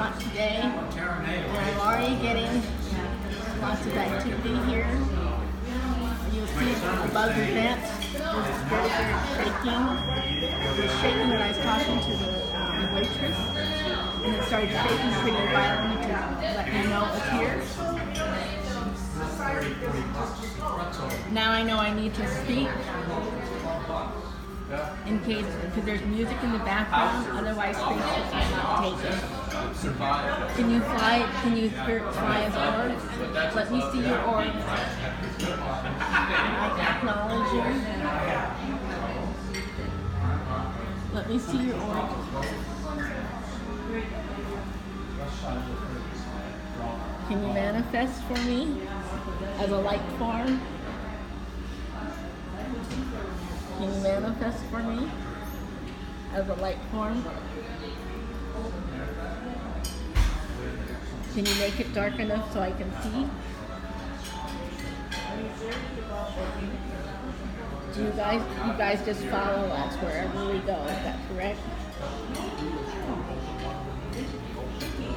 lot today, and I'm already getting lots of activity here. You'll see above the vent, there's very shaking. It was shaking when I was talking to the waitress, and it started shaking pretty violently to let me know it was here. Now I know I need to speak in case, because there's music in the background, otherwise space is not taken. Can you fly? Can you fly as orb? Let me see your orb. I acknowledge you. Let me see your orb. Can you manifest for me as a light form? Can you manifest for me as a light form? Can you make it dark enough so I can see? Do you guys just follow us wherever we go, is that correct?